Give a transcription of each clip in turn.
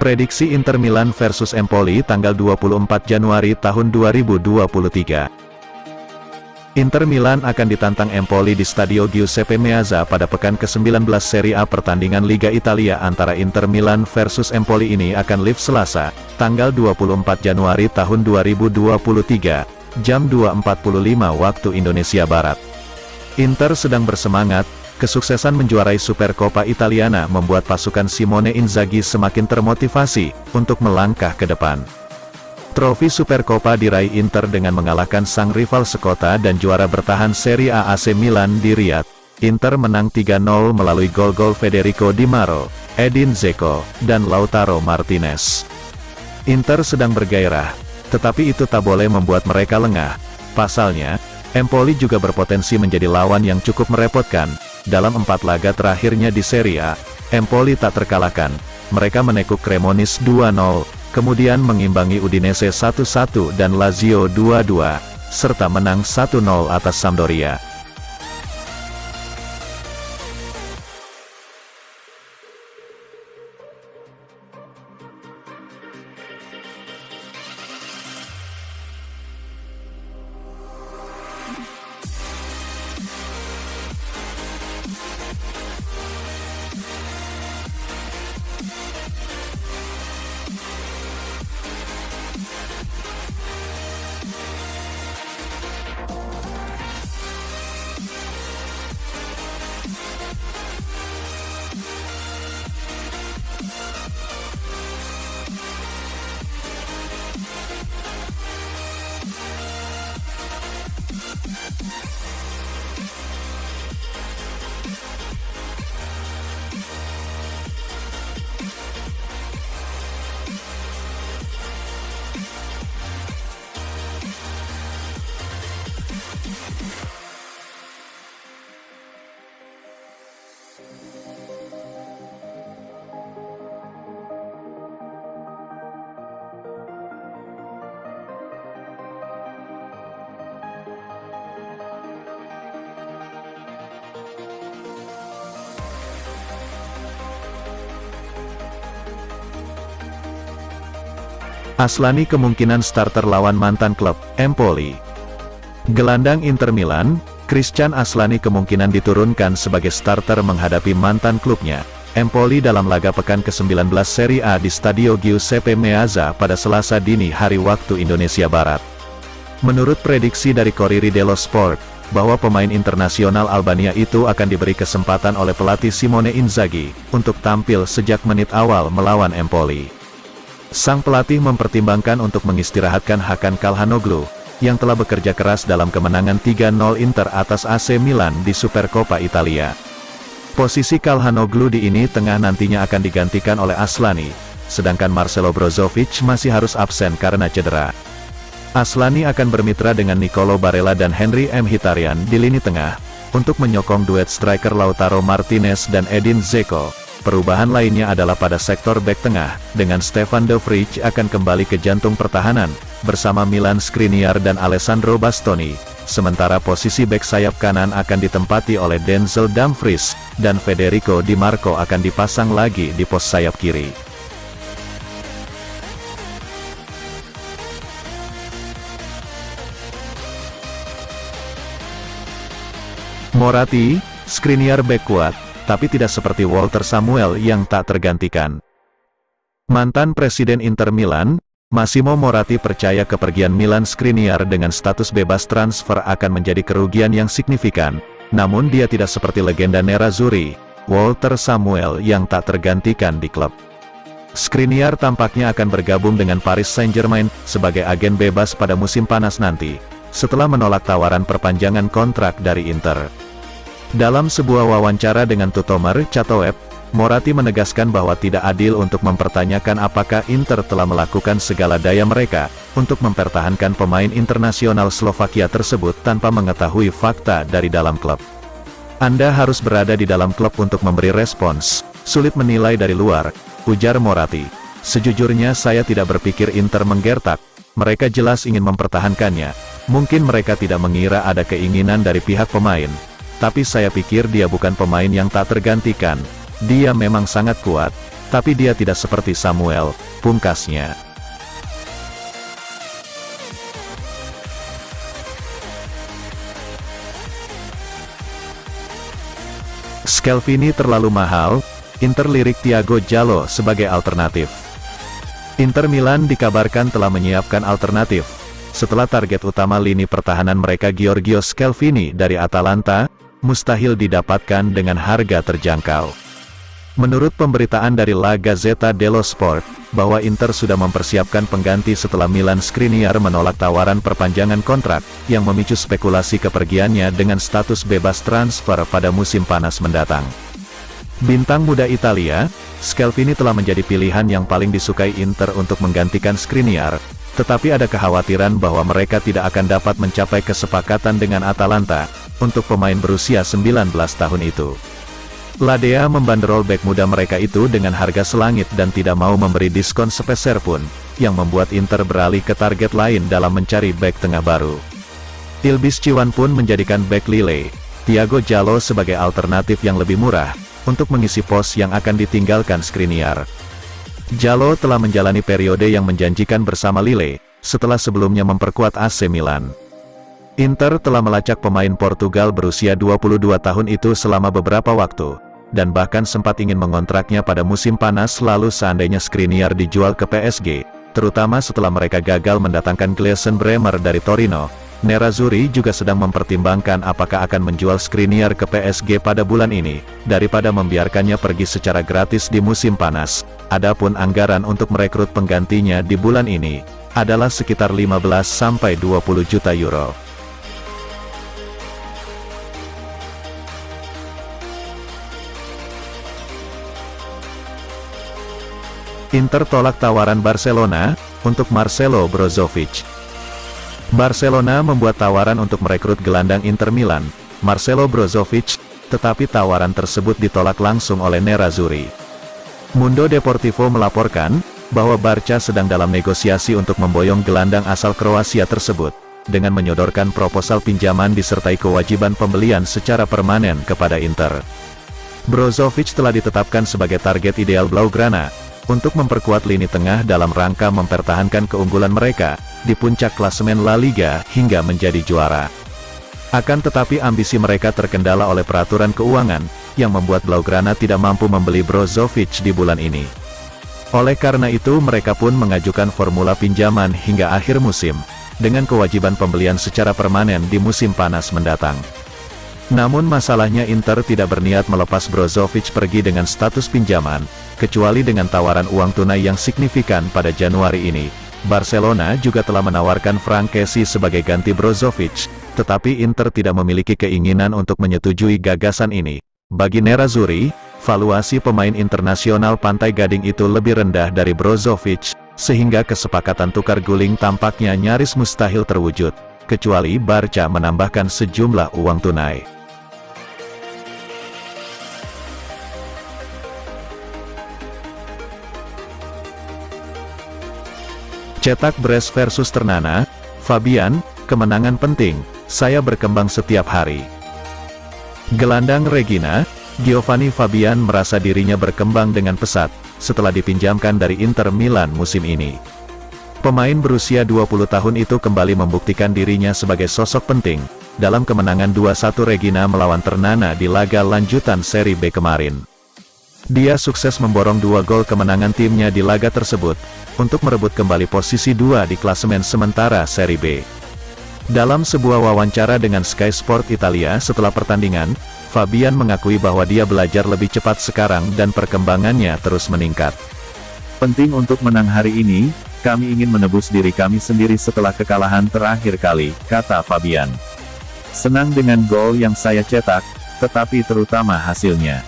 Prediksi Inter Milan versus Empoli tanggal 24 Januari tahun 2023. Inter Milan akan ditantang Empoli di Stadio Giuseppe Meazza pada pekan ke-19 Serie A. Pertandingan Liga Italia antara Inter Milan versus Empoli ini akan live Selasa, tanggal 24 Januari tahun 2023, jam 2.45 waktu Indonesia Barat. Inter sedang bersemangat. Kesuksesan menjuarai Supercoppa Italiana membuat pasukan Simone Inzaghi semakin termotivasi untuk melangkah ke depan. Trofi Supercoppa diraih Inter dengan mengalahkan sang rival sekota dan juara bertahan Serie A AC Milan di Riyadh. Inter menang 3-0 melalui gol-gol Federico Di Mauro, Edin Dzeko, dan Lautaro Martinez. Inter sedang bergairah, tetapi itu tak boleh membuat mereka lengah. Pasalnya, Empoli juga berpotensi menjadi lawan yang cukup merepotkan. Dalam 4 laga terakhirnya di Serie A, Empoli tak terkalahkan. Mereka menekuk Cremonese 2-0, kemudian mengimbangi Udinese 1-1 dan Lazio 2-2, serta menang 1-0 atas Sampdoria. Aslani kemungkinan starter lawan mantan klub, Empoli. Gelandang Inter Milan, Christian Aslani kemungkinan diturunkan sebagai starter menghadapi mantan klubnya, Empoli dalam laga pekan ke-19 Serie A di Stadio Giuseppe Meazza pada Selasa dini hari waktu Indonesia Barat. Menurut prediksi dari Corriere dello Sport, bahwa pemain internasional Albania itu akan diberi kesempatan oleh pelatih Simone Inzaghi, untuk tampil sejak menit awal melawan Empoli. Sang pelatih mempertimbangkan untuk mengistirahatkan Hakan Calhanoglu, yang telah bekerja keras dalam kemenangan 3-0 Inter atas AC Milan di Supercoppa Italia. Posisi Calhanoglu di ini tengah nantinya akan digantikan oleh Aslani, sedangkan Marcelo Brozovic masih harus absen karena cedera. Aslani akan bermitra dengan Nicolo Barella dan Henry Mkhitaryan di lini tengah, untuk menyokong duet striker Lautaro Martinez dan Edin Dzeko. Perubahan lainnya adalah pada sektor bek tengah, dengan Stefan de Vrij akan kembali ke jantung pertahanan, bersama Milan Skriniar dan Alessandro Bastoni, sementara posisi bek sayap kanan akan ditempati oleh Denzel Dumfries, dan Federico Di Marco akan dipasang lagi di pos sayap kiri. Moratti, Skriniar bek kuat, tapi tidak seperti Walter Samuel yang tak tergantikan. Mantan Presiden Inter Milan, Massimo Moratti percaya kepergian Milan Skriniar dengan status bebas transfer akan menjadi kerugian yang signifikan, namun dia tidak seperti legenda Nerazzurri, Walter Samuel yang tak tergantikan di klub. Skriniar tampaknya akan bergabung dengan Paris Saint-Germain sebagai agen bebas pada musim panas nanti, setelah menolak tawaran perpanjangan kontrak dari Inter. Dalam sebuah wawancara dengan Tutomer Chatoweb, Moratti menegaskan bahwa tidak adil untuk mempertanyakan apakah Inter telah melakukan segala daya mereka untuk mempertahankan pemain internasional Slovakia tersebut tanpa mengetahui fakta dari dalam klub. Anda harus berada di dalam klub untuk memberi respons. Sulit menilai dari luar, ujar Moratti. Sejujurnya saya tidak berpikir Inter menggertak. Mereka jelas ingin mempertahankannya. Mungkin mereka tidak mengira ada keinginan dari pihak pemain. Tapi saya pikir dia bukan pemain yang tak tergantikan. Dia memang sangat kuat. Tapi dia tidak seperti Samuel, pungkasnya. Scalvini terlalu mahal, Inter lirik Thiago Jallo sebagai alternatif. Inter Milan dikabarkan telah menyiapkan alternatif. Setelah target utama lini pertahanan mereka Giorgio Scalvini dari Atalanta, mustahil didapatkan dengan harga terjangkau. Menurut pemberitaan dari La Gazzetta dello Sport, bahwa Inter sudah mempersiapkan pengganti setelah Milan Skriniar menolak tawaran perpanjangan kontrak, yang memicu spekulasi kepergiannya dengan status bebas transfer pada musim panas mendatang. Bintang muda Italia, Scalvini telah menjadi pilihan yang paling disukai Inter untuk menggantikan Skriniar, tetapi ada kekhawatiran bahwa mereka tidak akan dapat mencapai kesepakatan dengan Atalanta, untuk pemain berusia 19 tahun itu. Ladea membanderol bek muda mereka itu dengan harga selangit dan tidak mau memberi diskon sepeser pun, yang membuat Inter beralih ke target lain dalam mencari bek tengah baru. Ilbis Ciwan pun menjadikan bek Lille, Thiago Jallo sebagai alternatif yang lebih murah, untuk mengisi pos yang akan ditinggalkan Skriniar. Jallo telah menjalani periode yang menjanjikan bersama Lille, setelah sebelumnya memperkuat AC Milan. Inter telah melacak pemain Portugal berusia 22 tahun itu selama beberapa waktu, dan bahkan sempat ingin mengontraknya pada musim panas lalu seandainya Skriniar dijual ke PSG, terutama setelah mereka gagal mendatangkan Gleison Bremer dari Torino. Nerazzurri juga sedang mempertimbangkan apakah akan menjual Skriniar ke PSG pada bulan ini, daripada membiarkannya pergi secara gratis di musim panas. Adapun anggaran untuk merekrut penggantinya di bulan ini, adalah sekitar 15-20 juta euro. Inter tolak tawaran Barcelona, untuk Marcelo Brozovic. Barcelona membuat tawaran untuk merekrut gelandang Inter Milan, Marcelo Brozovic, tetapi tawaran tersebut ditolak langsung oleh Nerazzurri. Mundo Deportivo melaporkan, bahwa Barca sedang dalam negosiasi untuk memboyong gelandang asal Kroasia tersebut, dengan menyodorkan proposal pinjaman disertai kewajiban pembelian secara permanen kepada Inter. Brozovic telah ditetapkan sebagai target ideal Blaugrana, untuk memperkuat lini tengah dalam rangka mempertahankan keunggulan mereka, di puncak klasemen La Liga hingga menjadi juara. Akan tetapi ambisi mereka terkendala oleh peraturan keuangan, yang membuat Blaugrana tidak mampu membeli Brozovic di bulan ini. Oleh karena itu mereka pun mengajukan formula pinjaman hingga akhir musim, dengan kewajiban pembelian secara permanen di musim panas mendatang. Namun masalahnya Inter tidak berniat melepas Brozovic pergi dengan status pinjaman, kecuali dengan tawaran uang tunai yang signifikan pada Januari ini. Barcelona juga telah menawarkan Franck Kessie sebagai ganti Brozovic, tetapi Inter tidak memiliki keinginan untuk menyetujui gagasan ini. Bagi Nerazzurri, valuasi pemain internasional Pantai Gading itu lebih rendah dari Brozovic, sehingga kesepakatan tukar guling tampaknya nyaris mustahil terwujud, kecuali Barca menambahkan sejumlah uang tunai. Cetak Brest versus Ternana, Fabian, kemenangan penting, saya berkembang setiap hari. Gelandang Regina, Giovanni Fabian merasa dirinya berkembang dengan pesat, setelah dipinjamkan dari Inter Milan musim ini. Pemain berusia 20 tahun itu kembali membuktikan dirinya sebagai sosok penting, dalam kemenangan 2-1 Regina melawan Ternana di laga lanjutan Serie B kemarin. Dia sukses memborong 2 gol kemenangan timnya di laga tersebut, untuk merebut kembali posisi 2 di klasemen sementara Serie B. Dalam sebuah wawancara dengan Sky Sport Italia setelah pertandingan, Fabian mengakui bahwa dia belajar lebih cepat sekarang dan perkembangannya terus meningkat. Penting untuk menang hari ini, kami ingin menebus diri kami sendiri setelah kekalahan terakhir kali, kata Fabian. Senang dengan gol yang saya cetak, tetapi terutama hasilnya.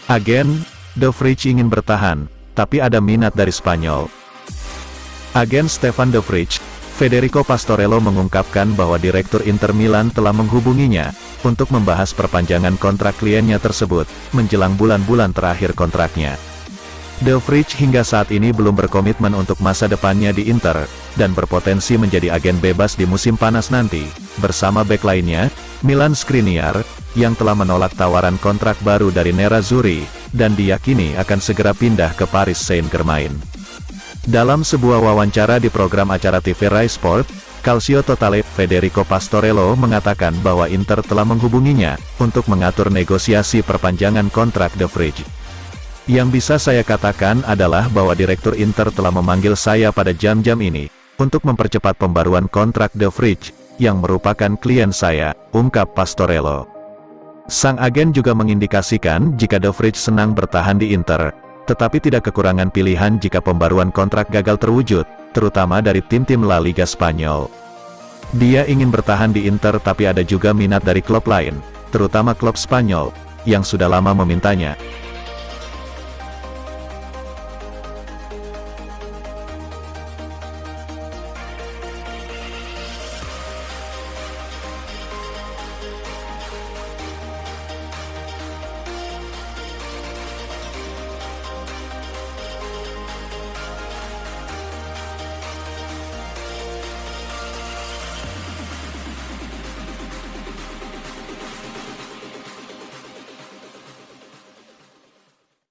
Agen, De Vrij ingin bertahan, tapi ada minat dari Spanyol. Agen Stefan de Vrij, Federico Pastorello mengungkapkan bahwa Direktur Inter Milan telah menghubunginya untuk membahas perpanjangan kontrak kliennya tersebut menjelang bulan-bulan terakhir kontraknya. De Vrij hingga saat ini belum berkomitmen untuk masa depannya di Inter, dan berpotensi menjadi agen bebas di musim panas nanti, bersama bek lainnya, Milan Skriniar, yang telah menolak tawaran kontrak baru dari Nerazzurri, dan diyakini akan segera pindah ke Paris Saint-Germain. Dalam sebuah wawancara di program acara TV Rai Sport, Calcio Totale, Federico Pastorello mengatakan bahwa Inter telah menghubunginya untuk mengatur negosiasi perpanjangan kontrak De Vrij. Yang bisa saya katakan adalah bahwa Direktur Inter telah memanggil saya pada jam-jam ini untuk mempercepat pembaruan kontrak De Vrij, yang merupakan klien saya, ungkap Pastorello. Sang agen juga mengindikasikan jika De Vrij senang bertahan di Inter, tetapi tidak kekurangan pilihan jika pembaruan kontrak gagal terwujud, terutama dari tim-tim La Liga Spanyol. Dia ingin bertahan di Inter tapi ada juga minat dari klub lain, terutama klub Spanyol, yang sudah lama memintanya.